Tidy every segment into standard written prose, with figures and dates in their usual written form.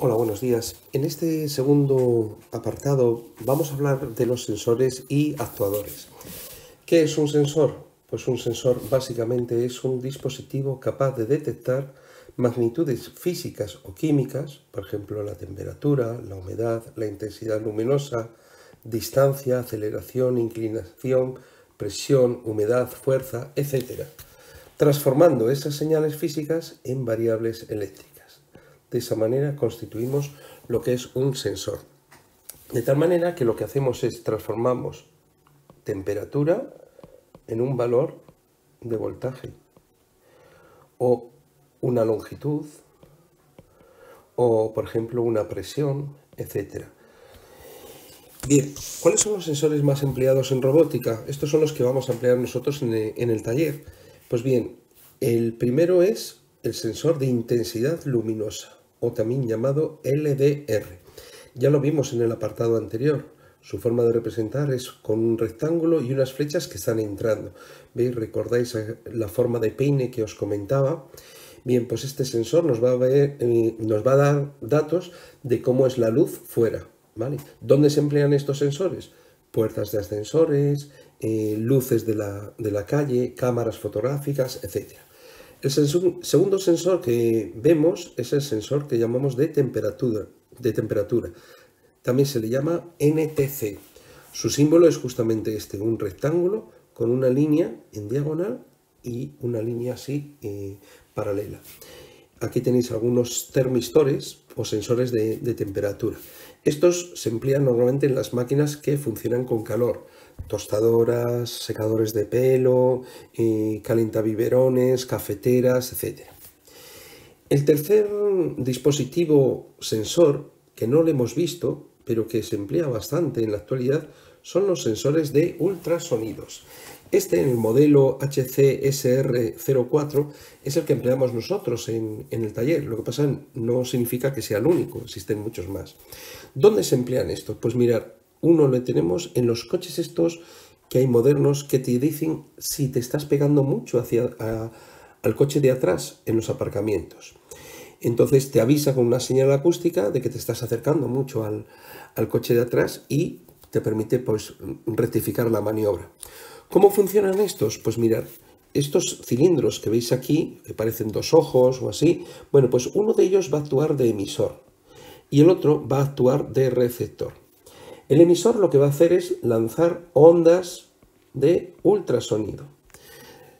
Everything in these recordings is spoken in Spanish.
Hola, buenos días. En este segundo apartado vamos a hablar de los sensores y actuadores. ¿Qué es un sensor? Pues un sensor básicamente es un dispositivo capaz de detectar magnitudes físicas o químicas, por ejemplo la temperatura, la humedad, la intensidad luminosa, distancia, aceleración, inclinación, presión, humedad, fuerza, etc., transformando esas señales físicas en variables eléctricas. De esa manera constituimos lo que es un sensor. De tal manera que lo que hacemos es transformamos temperatura en un valor de voltaje, o una longitud, o por ejemplo una presión, etc. Bien, ¿cuáles son los sensores más empleados en robótica? Estos son los que vamos a emplear nosotros en el taller. Pues bien, el primero es el sensor de intensidad luminosa, o también llamado LDR. Ya lo vimos en el apartado anterior. Su forma de representar es con un rectángulo y unas flechas que están entrando. ¿Veis? ¿Recordáis la forma de peine que os comentaba? Bien, pues este sensor nos va a dar datos de cómo es la luz fuera, ¿vale? ¿Dónde se emplean estos sensores? Puertas de ascensores, luces de la calle, cámaras fotográficas, etc. El segundo sensor que vemos es el sensor que llamamos de temperatura. También se le llama NTC. Su símbolo es justamente este, un rectángulo con una línea en diagonal y una línea así paralela. Aquí tenéis algunos termistores o sensores de temperatura. Estos se emplean normalmente en las máquinas que funcionan con calor. Tostadoras, secadores de pelo, calentabiberones, cafeteras, etc. El tercer dispositivo sensor, que no lo hemos visto, pero que se emplea bastante en la actualidad, son los sensores de ultrasonidos. Este, en el modelo HCSR04, es el que empleamos nosotros en el taller. Lo que pasa no significa que sea el único, existen muchos más. ¿Dónde se emplean estos? Pues mirad, uno lo tenemos en los coches estos que hay modernos que te dicen si te estás pegando mucho al coche de atrás en los aparcamientos. Entonces te avisa con una señal acústica de que te estás acercando mucho al coche de atrás y te permite pues rectificar la maniobra. ¿Cómo funcionan estos? Pues mirad, estos cilindros que veis aquí, que parecen dos ojos o así, bueno, pues uno de ellos va a actuar de emisor y el otro va a actuar de receptor. El emisor lo que va a hacer es lanzar ondas de ultrasonido.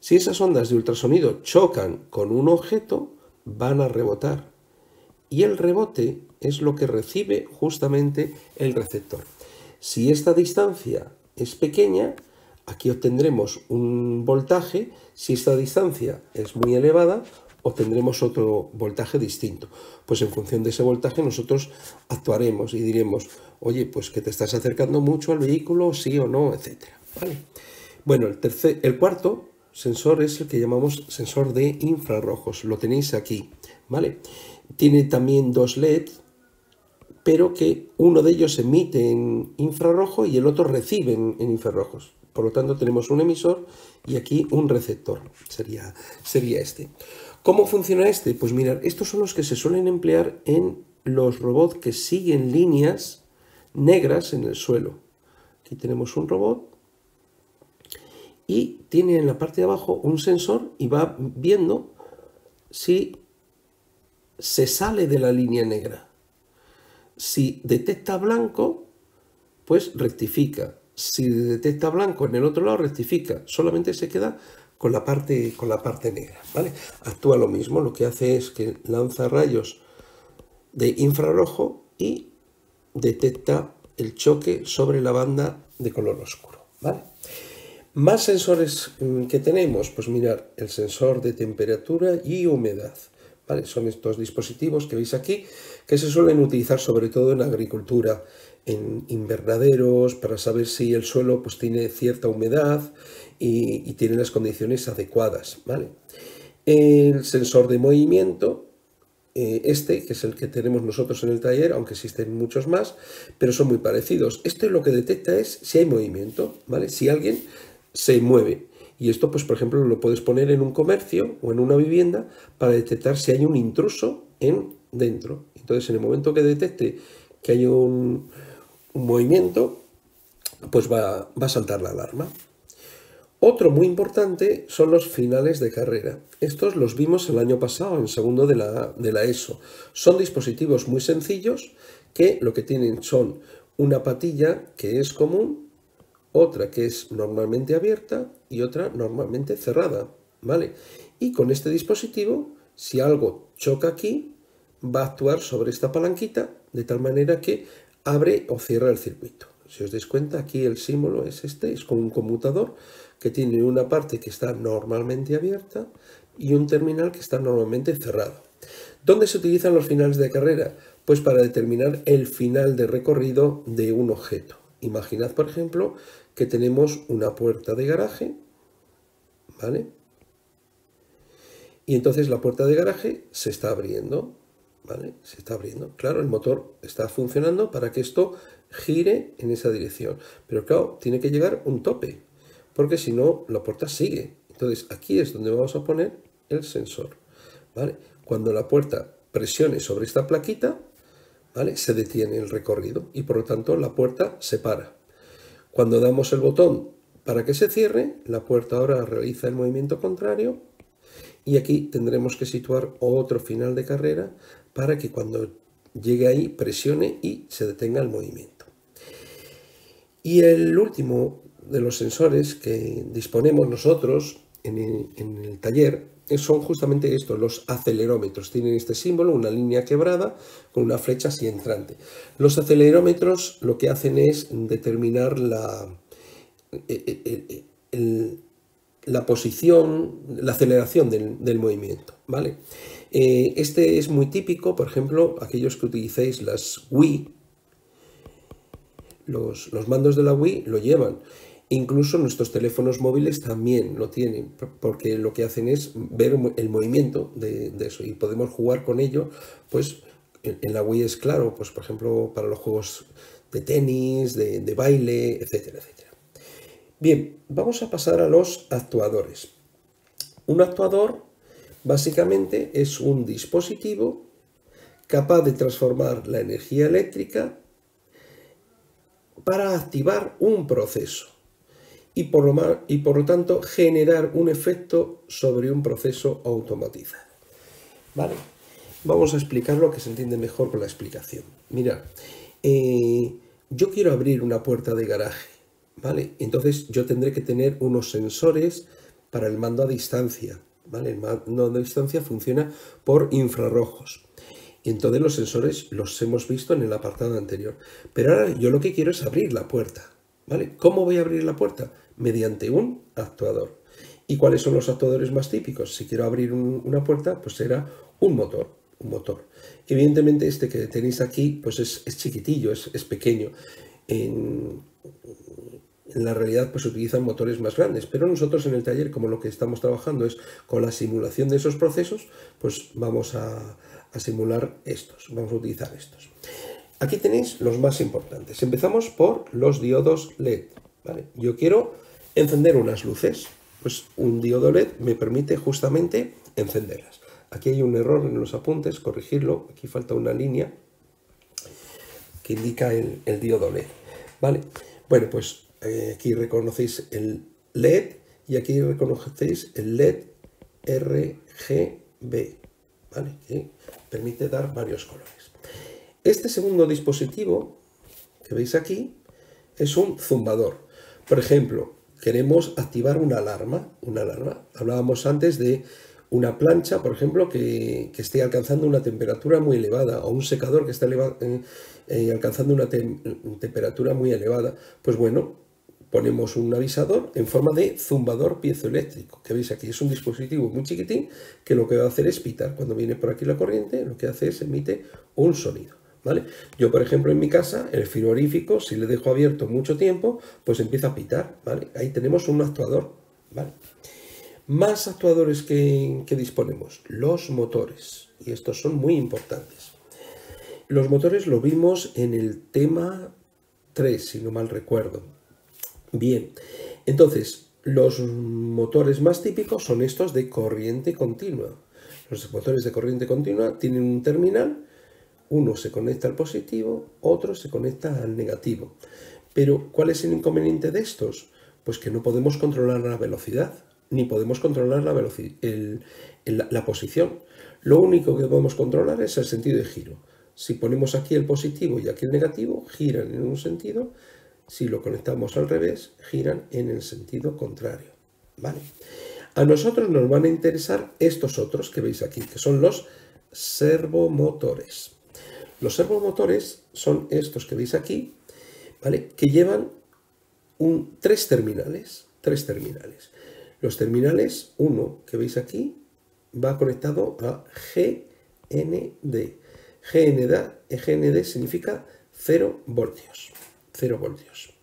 Si esas ondas de ultrasonido chocan con un objeto, van a rebotar. Y el rebote es lo que recibe justamente el receptor. Si esta distancia es pequeña, aquí obtendremos un voltaje. Si esta distancia es muy elevada, obtendremos otro voltaje distinto. Pues en función de ese voltaje nosotros actuaremos y diremos, oye, pues que te estás acercando mucho al vehículo, sí o no, etc. ¿Vale? Bueno, el cuarto sensor es el que llamamos sensor de infrarrojos. Lo tenéis aquí, ¿vale? Tiene también dos LED, pero que uno de ellos emite en infrarrojo y el otro recibe en infrarrojos. Por lo tanto, tenemos un emisor y aquí un receptor. Sería este. ¿Cómo funciona este? Pues mirad, estos son los que se suelen emplear en los robots que siguen líneas negras en el suelo. Aquí tenemos un robot y tiene en la parte de abajo un sensor y va viendo si se sale de la línea negra. Si detecta blanco, pues rectifica. Si detecta blanco en el otro lado, rectifica. Solamente se queda con la parte negra, ¿vale? Actúa lo mismo, lo que hace es que lanza rayos de infrarrojo y detecta el choque sobre la banda de color oscuro, ¿vale? Más sensores que tenemos, pues mirad, el sensor de temperatura y humedad, ¿vale? Son estos dispositivos que veis aquí, que se suelen utilizar sobre todo en agricultura, en invernaderos, para saber si el suelo pues tiene cierta humedad y tiene las condiciones adecuadas, ¿vale? El sensor de movimiento, este, que es el que tenemos nosotros en el taller, aunque existen muchos más, pero son muy parecidos. Este lo que detecta es si hay movimiento, ¿vale? Si alguien se mueve. Y esto, pues, por ejemplo, lo puedes poner en un comercio o en una vivienda para detectar si hay un intruso dentro. Entonces, en el momento que detecte que hay un movimiento, pues va a saltar la alarma. Otro muy importante son los finales de carrera. Estos los vimos el año pasado, en segundo de la ESO. Son dispositivos muy sencillos que lo que tienen son una patilla que es común, otra que es normalmente abierta y otra normalmente cerrada, ¿vale? Y con este dispositivo, si algo choca aquí, va a actuar sobre esta palanquita de tal manera que abre o cierra el circuito. Si os dais cuenta, aquí el símbolo es este, es como un conmutador que tiene una parte que está normalmente abierta y un terminal que está normalmente cerrado. ¿Dónde se utilizan los finales de carrera? Pues para determinar el final de recorrido de un objeto. Imaginad, por ejemplo, que tenemos una puerta de garaje, ¿vale? Y entonces la puerta de garaje se está abriendo, ¿vale? Se está abriendo. Claro, el motor está funcionando para que esto gire en esa dirección. Pero claro, tiene que llegar un tope, porque si no, la puerta sigue. Entonces, aquí es donde vamos a poner el sensor, ¿vale? Cuando la puerta presione sobre esta plaquita, ¿vale? Se detiene el recorrido y por lo tanto la puerta se para. Cuando damos el botón para que se cierre, la puerta ahora realiza el movimiento contrario y aquí tendremos que situar otro final de carrera para que cuando llegue ahí presione y se detenga el movimiento. Y el último de los sensores que disponemos nosotros en el taller son justamente estos, los acelerómetros. Tienen este símbolo, una línea quebrada con una flecha así entrante. Los acelerómetros lo que hacen es determinar la posición, la aceleración del movimiento, ¿vale? Este es muy típico, por ejemplo, aquellos que utilicéis las Wii, los mandos de la Wii lo llevan. Incluso nuestros teléfonos móviles también lo tienen, porque lo que hacen es ver el movimiento de eso y podemos jugar con ello. Pues en la Wii es claro, pues por ejemplo para los juegos de tenis, de baile, etcétera, etcétera. Bien, vamos a pasar a los actuadores. Un actuador básicamente es un dispositivo capaz de transformar la energía eléctrica para activar un proceso y por lo tanto generar un efecto sobre un proceso automatizado. ¿Vale? Vamos a explicar lo que se entiende mejor con la explicación. Mirad, yo quiero abrir una puerta de garaje, ¿vale? Entonces yo tendré que tener unos sensores para el mando a distancia, ¿vale? El mando a distancia funciona por infrarrojos. Y entonces los sensores los hemos visto en el apartado anterior. Pero ahora yo lo que quiero es abrir la puerta, ¿vale? ¿Cómo voy a abrir la puerta? Mediante un actuador. ¿Y cuáles son los actuadores más típicos? Si quiero abrir una puerta, pues será un motor. Evidentemente este que tenéis aquí pues es chiquitillo, es pequeño. En la realidad pues se utilizan motores más grandes, pero nosotros en el taller, como lo que estamos trabajando es con la simulación de esos procesos, pues vamos a simular estos, vamos a utilizar estos. Aquí tenéis los más importantes. Empezamos por los diodos LED, ¿vale? Yo quiero encender unas luces, pues un diodo LED me permite justamente encenderlas. Aquí hay un error en los apuntes, corregirlo, aquí falta una línea que indica el diodo LED, ¿vale? Bueno, pues aquí reconocéis el LED y aquí reconocéis el LED RGB, ¿vale? Que permite dar varios colores. Este segundo dispositivo que veis aquí es un zumbador. Por ejemplo, queremos activar una alarma. Hablábamos antes de una plancha, por ejemplo, que esté alcanzando una temperatura muy elevada, o un secador que esté alcanzando una temperatura muy elevada. Pues bueno, ponemos un avisador en forma de zumbador piezoeléctrico, que veis aquí. Es un dispositivo muy chiquitín que lo que va a hacer es pitar. Cuando viene por aquí la corriente, lo que hace es emite un sonido, ¿vale? Yo, por ejemplo, en mi casa, el frigorífico, si le dejo abierto mucho tiempo, pues empieza a pitar, ¿vale? Ahí tenemos un actuador, ¿vale? Más actuadores que disponemos, los motores, y estos son muy importantes. Los motores lo vimos en el tema 3, si no mal recuerdo. Bien, entonces, los motores más típicos son estos de corriente continua. Los motores de corriente continua tienen un terminal Uno se conecta al positivo, otro se conecta al negativo. Pero, ¿cuál es el inconveniente de estos? Pues que no podemos controlar la velocidad, ni podemos controlar la posición. Lo único que podemos controlar es el sentido de giro. Si ponemos aquí el positivo y aquí el negativo, giran en un sentido. Si lo conectamos al revés, giran en el sentido contrario. ¿Vale? A nosotros nos van a interesar estos otros que veis aquí, que son los servomotores. Los servomotores son estos que veis aquí, ¿vale? Que llevan tres terminales. Los terminales, uno que veis aquí, va conectado a GND. GND significa 0 voltios. 0 voltios.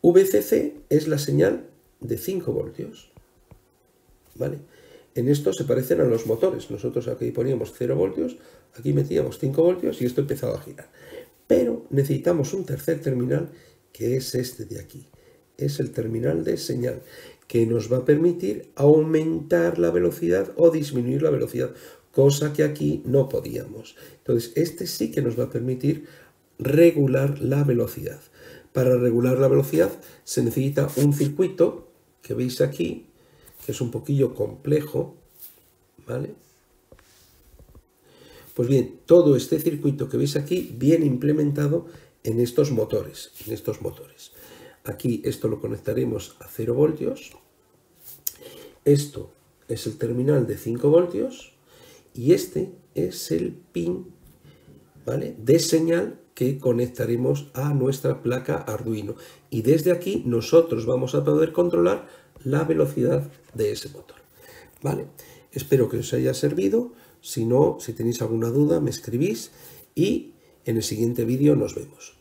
VCC es la señal de 5 voltios. ¿Vale? En esto se parecen a los motores. Nosotros aquí poníamos 0 voltios, aquí metíamos 5 voltios y esto empezaba a girar. Pero necesitamos un tercer terminal que es este de aquí. Es el terminal de señal que nos va a permitir aumentar la velocidad o disminuir la velocidad, cosa que aquí no podíamos. Entonces, este sí que nos va a permitir regular la velocidad. Para regular la velocidad se necesita un circuito que veis aquí, que es un poquillo complejo, ¿vale? Pues bien, todo este circuito que veis aquí viene implementado en estos motores. Aquí esto lo conectaremos a 0 voltios. Esto es el terminal de 5 voltios y este es el pin, ¿vale?, de señal que conectaremos a nuestra placa Arduino. Y desde aquí nosotros vamos a poder controlar la velocidad de ese motor. ¿Vale? Espero que os haya servido. Si no, si tenéis alguna duda, me escribís y en el siguiente vídeo nos vemos.